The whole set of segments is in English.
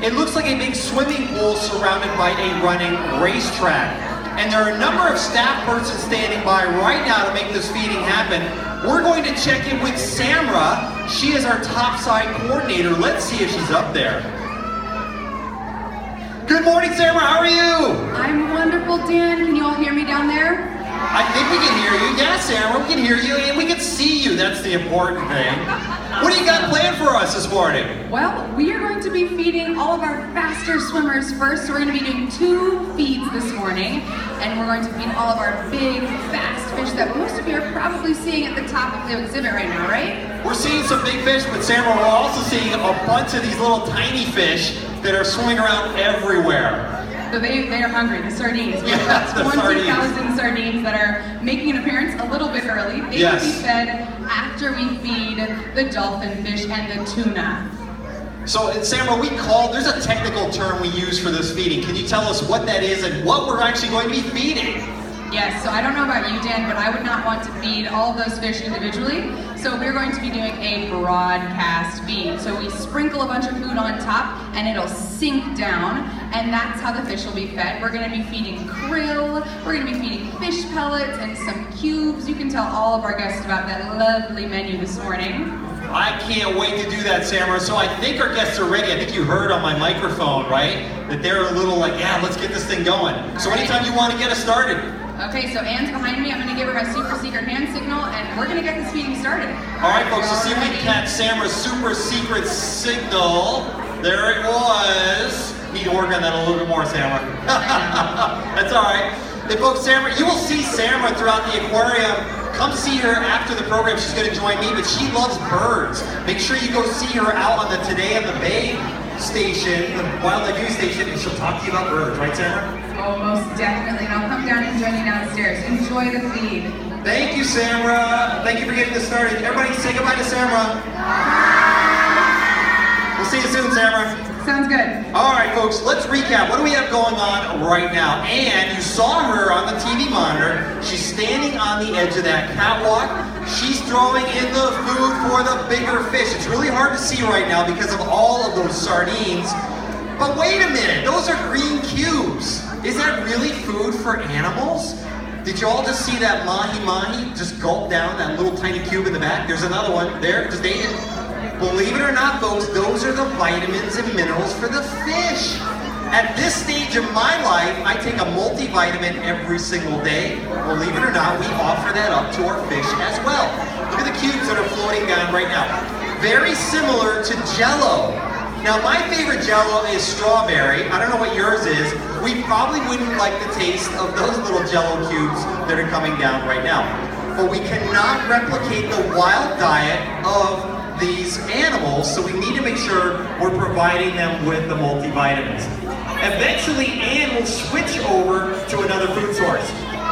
It looks like a big swimming pool surrounded by a running racetrack. And there are a number of staff persons standing by right now to make this feeding happen. We're going to check in with Samra. She is our topside coordinator. Let's see if she's up there. Good morning, Samra. How are you? I'm wonderful, Dan. Can you all hear me down there? I think we can hear you. Yeah, Samra, we can hear you and we can see you. That's the important thing. What do you got planned for us this morning? Well, we are going to be feeding all of our faster swimmers first. So we're going to be doing 2 feeds this morning. And we're going to feed all of our big, fast fish that most of you are probably seeing at the top of the exhibit right now, right? We're seeing some big fish, but Samra, we're also seeing a bunch of these little tiny fish that are swimming around everywhere. So they are hungry, the sardines. We have the about 20,000 sardines that are making an appearance a little bit early. They will be fed after we feed the dolphin fish and the tuna. So, Samra, there's a technical term we use for this feeding. Can you tell us what that is and what we're actually going to be feeding? Yes, so I don't know about you, Dan, but I would not want to feed all of those fish individually. So we're going to be doing a broadcast feed. So we sprinkle a bunch of food on top and it'll sink down, and that's how the fish will be fed. We're going to be feeding krill, we're going to be feeding fish pellets and some cubes. You can tell all of our guests about that lovely menu this morning. I can't wait to do that, Samra. So I think our guests are ready. I think you heard on my microphone, right? That they're a little like, yeah, let's get this thing going. So anytime you want to get us started. Okay, so Anne's behind me. I'm going to give her my super secret hand signal, and we're going to get this feeding started. All right, folks, let's see if we can catch Samra's super secret signal. There it was. Need to work on that a little bit more, Samra. That's all right. Hey, folks, Samra, you will see Samra throughout the aquarium. Come see her after the program. She's going to join me, but she loves birds. Make sure you go see her out on the Today on the Bay station, the wildlife viewing station, and she'll talk to you about birds, right, Samra? Oh, most definitely. And I'll come down and join you downstairs. Enjoy the feed. Thank you, Samra. Thank you for getting this started. Everybody say goodbye to Samra. We'll see you soon, Samra. Sounds good. All right, folks, let's recap. What do we have going on right now? And you saw her on the TV monitor. She's standing on the edge of that catwalk. She's throwing in the food for the bigger fish. It's really hard to see right now because of all of those sardines. But wait a minute, those are green cubes. Is that really food for animals? Did you all just see that mahi-mahi just gulp down that little tiny cube in the back? There's another one there, just ate it. Believe it or not, folks, those are the vitamins and minerals for the fish. At this stage of my life, I take a multivitamin every single day. Believe it or not, we offer that up to our fish as well. Look at the cubes that are floating down right now. Very similar to Jell-O. Now, my favorite Jell-O is strawberry. I don't know what yours is. We probably wouldn't like the taste of those little Jell-O cubes that are coming down right now. But we cannot replicate the wild diet of these animals, so we need to make sure we're providing them with the multivitamins. Eventually, Anne will switch over to another food source.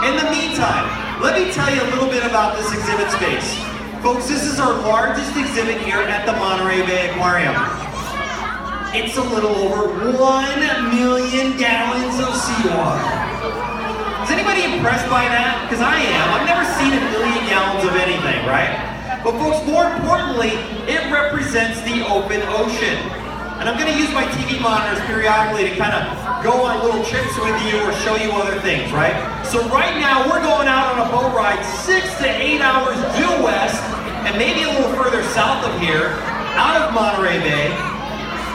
In the meantime, let me tell you a little bit about this exhibit space. Folks, this is our largest exhibit here at the Monterey Bay Aquarium. It's a little over 1 million gallons of seawater. Is anybody impressed by that? Because I am. I've never seen 1 million gallons of anything, right? But folks, more importantly, it represents the open ocean. And I'm going to use my TV monitors periodically to kind of go on little trips with you or show you other things, right? So right now, we're going out on a boat ride 6 to 8 hours due west, and maybe a little further south of here, out of Monterey Bay.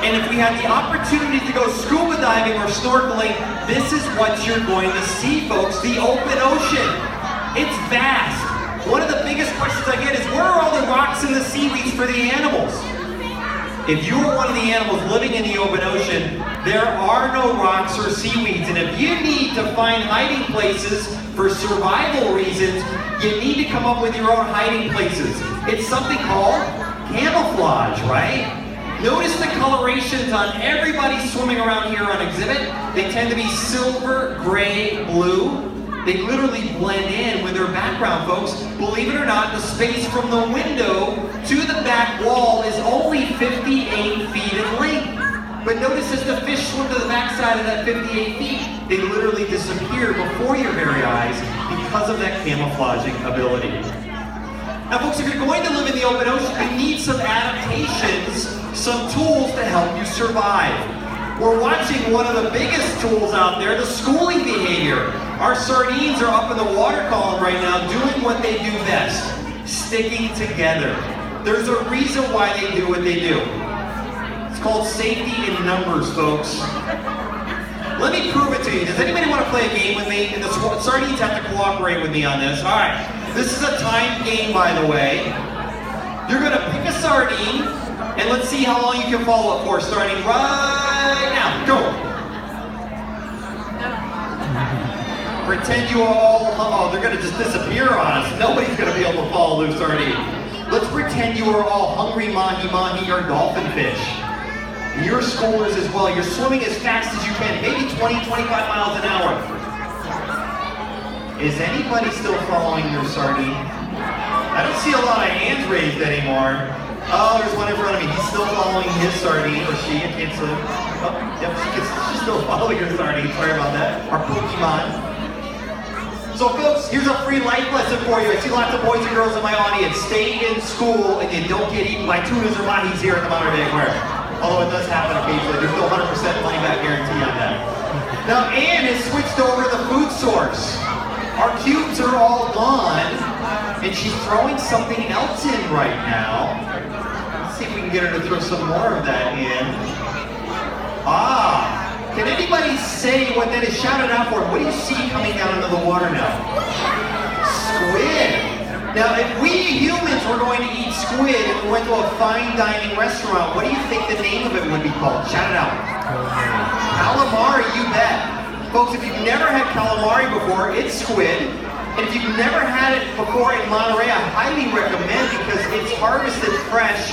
And if we had the opportunity to go scuba diving or snorkeling, this is what you're going to see, folks, the open ocean. It's vast. One of the biggest questions I get is, where are all the rocks and the seaweeds for the animals? If you are one of the animals living in the open ocean, there are no rocks or seaweeds. And if you need to find hiding places for survival reasons, you need to come up with your own hiding places. It's something called camouflage, right? Notice the colorations on everybody swimming around here on exhibit. They tend to be silver, gray, blue. They literally blend in with their background, folks. Believe it or not, the space from the window to the back wall is only 58 feet in length. But notice as the fish swim to the backside of that 58 feet, they literally disappear before your very eyes because of that camouflaging ability. Now, folks, if you're going to live in the open ocean, you need some adaptations, some tools to help you survive. we're watching one of the biggest tools out there, the schooling behavior. Our sardines are up in the water column right now doing what they do best, sticking together. There's a reason why they do what they do. It's called safety in numbers, folks. Let me prove it to you. Does anybody want to play a game with me? And the sardines have to cooperate with me on this. All right, this is a timed game, by the way. You're going to pick a sardine, and let's see how long you can follow it for. Starting right now. Go. Pretend you are all, oh, they're going to just disappear on us. Nobody's going to be able to follow Luke's sardine. Let's pretend you are all hungry mahi-mahi or dolphin fish. You're schoolers as well. You're swimming as fast as you can, maybe 20, 25 miles an hour. Is anybody still following their sardine? I don't see a lot of hands raised anymore. Oh, there's one in front of me. He's still following his sardine, or she, I can't see. Oh, yep, she's still following her sardine. Sorry about that. Our Pokemon. So folks, here's a free life lesson for you. I see lots of boys and girls in my audience. Stay in school and you don't get eaten by tunas or mahis here at the Monterey Aquarium. Although it does happen occasionally. There's no 100% money back guarantee on that. Now Anne has switched over to the food source. Our cubes are all gone and she's throwing something else in right now. Let's see if we can get her to throw some more of that in. Ah! Can anybody say what that is? Shout it out for them. What do you see coming down into the water now? Squid. Now, if we humans were going to eat squid and we went to a fine dining restaurant, what do you think the name of it would be called? Shout it out. Calamari, you bet. Folks, if you've never had calamari before, it's squid. And if you've never had it before in Monterey, I highly recommend because it's harvested fresh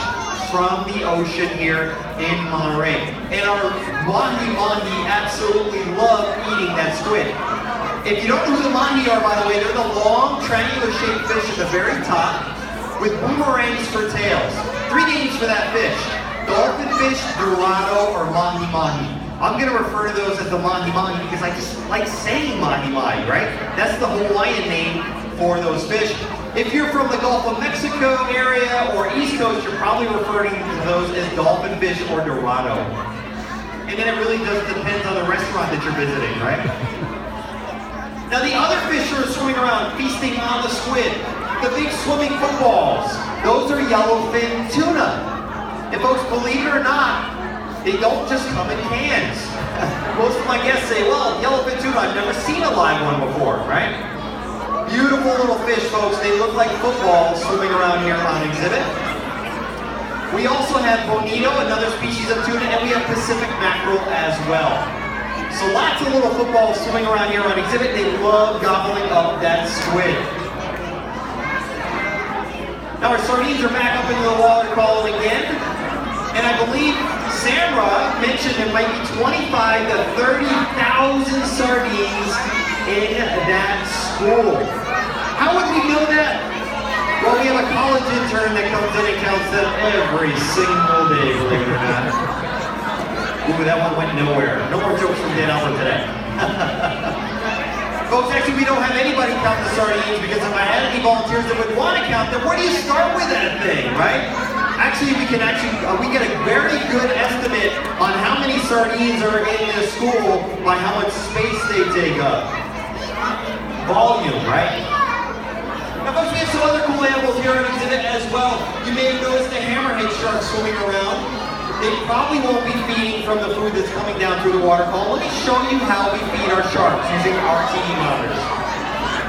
from the ocean here in Monterey. And our mahi-mahi absolutely love eating that squid. If you don't know who the mahi are, by the way, they're the long, triangular-shaped fish at the very top with boomerangs for tails. 3 names for that fish: dolphin fish, dorado, or mahi-mahi. I'm going to refer to those as the mahi-mahi because I just like saying mahi-mahi, right? That's the Hawaiian name for those fish. If you're from the Gulf of Mexico area or East Coast, you're probably referring to those as dolphin fish or dorado. And then it really does depend on the restaurant that you're visiting, right? Now the other fish are swimming around, feasting on the squid. The big swimming footballs, those are yellowfin tuna. And folks, believe it or not, they don't just come in cans. Most of my guests say, well, yellowfin tuna, I've never seen a live one before, right? Beautiful little fish, folks. They look like footballs swimming around here on exhibit. We also have bonito, another species of tuna, and we have Pacific mackerel as well. So lots of little footballs swimming around here on exhibit. They love gobbling up that squid. Now our sardines are back up into the water column again. And I believe Samra mentioned there might be 25 to 30,000 sardines in that school. How would we know that? Well, we have a college intern that comes in and counts them every single day, believe it or not. Ooh, that one went nowhere. No more jokes from Dan Albert today. Folks, actually we don't have anybody count the sardines because if I had any volunteers that would want to count them, where do you start with that thing, right? Actually, we get a very good estimate on how many sardines are in the school by how much space they take up. Volume, right? Now folks, we have some other cool animals here on exhibit as well. You may have noticed a hammerhead shark swimming around. They probably won't be feeding from the food that's coming down through the water column. Let me show you how we feed our sharks using our TV monitors.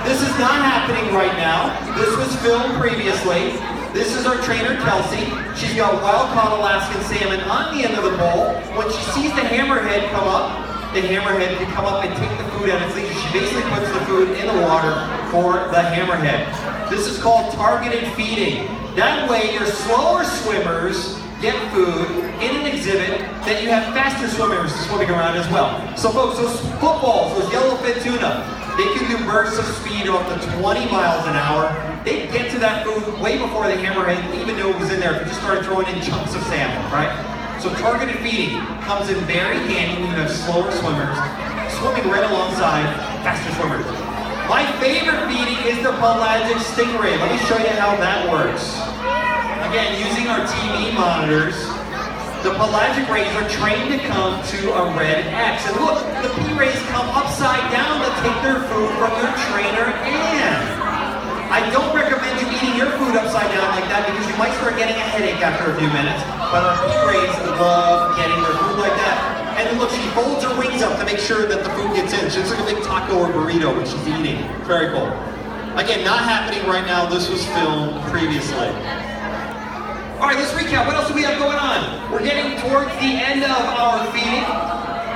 This is not happening right now. This was filmed previously. This is our trainer, Kelsey. She's got wild-caught Alaskan salmon on the end of the bowl. When she sees the hammerhead come up, the hammerhead can come up and take the food out of its leisure. She basically puts the food in the water for the hammerhead. This is called targeted feeding. That way, your slower swimmers get food in an exhibit that you have faster swimmers swimming around as well. So folks, those footballs, those yellowfin tuna, they can do bursts of speed of up to 20 miles an hour. They get to that food way before the hammerhead even knew it was in there if you just started throwing in chunks of salmon, right? So targeted feeding comes in very handy when you have slower swimmers swimming right alongside faster swimmers. My favorite feeding is the pelagic stingray. Let me show you how that works. Again, using our TV monitors, The pelagic rays are trained to come to a red X. And look, the P rays come upside down to take their food from their trainer, and I don't recommend you eating your food upside down like that because you might start getting a headache after a few minutes. But our P rays love getting their food like that. And then look, she folds her wings up to make sure that the food gets in. She looks like a big taco or burrito when she's eating. Very cool. Again, not happening right now. This was filmed previously. All right, let's recap. What else do we have going on? We're getting towards the end of our feeding.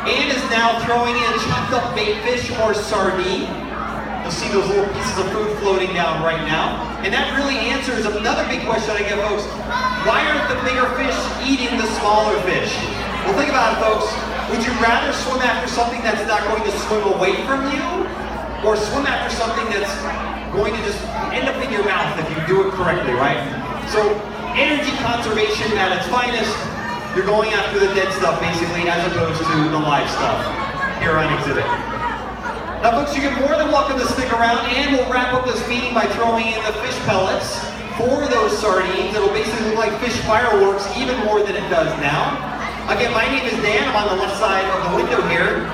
Anne is now throwing in chopped up bait fish or sardine. You'll see those little pieces of food floating down right now. And that really answers another big question I get, folks. Why aren't the bigger fish eating the smaller fish? Well, think about it, folks. Would you rather swim after something that's not going to swim away from you? Or swim after something that's going to just end up in your mouth if you do it correctly, right? So, energy conservation at its finest, you're going after the dead stuff, basically, as opposed to the live stuff here on exhibit. Now, folks, you're more than welcome to stick around, and we'll wrap up this feeding by throwing in the fish pellets for those sardines. It'll basically look like fish fireworks even more than it does now. Again, my name is Dan. I'm on the left side of the window here.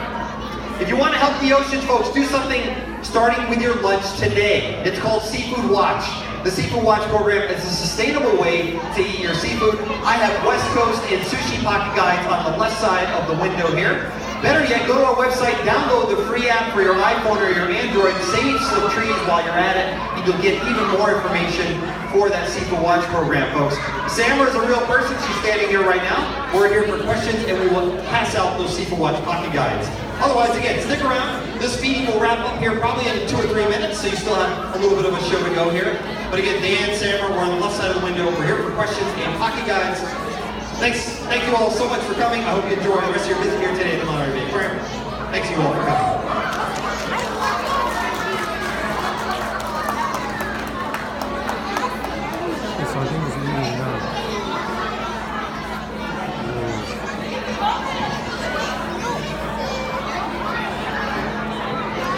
If you want to help the oceans, folks, do something starting with your lunch today. It's called Seafood Watch. The Seafood Watch program is a sustainable way to eat your seafood. I have West Coast and sushi pocket guides on the left side of the window here. Better yet, go to our website, download the free app for your iPhone or your Android, save some trees while you're at it, and you'll get even more information for that Seafood Watch program, folks. Samra is a real person. She's standing here right now. We're here for questions, and we will pass out those Seafood Watch pocket guides. Otherwise, again, stick around. This feeding will wrap up here probably in 2 or 3 minutes, so you still have a little bit of a show to go here. But again, Dan, Samra, we're on the left side of the window. We're here for questions and pocket guides. Thank you all so much for coming. I hope you enjoy the rest of your visit here today at the Monterey Bay Aquarium. Thanks you all for coming.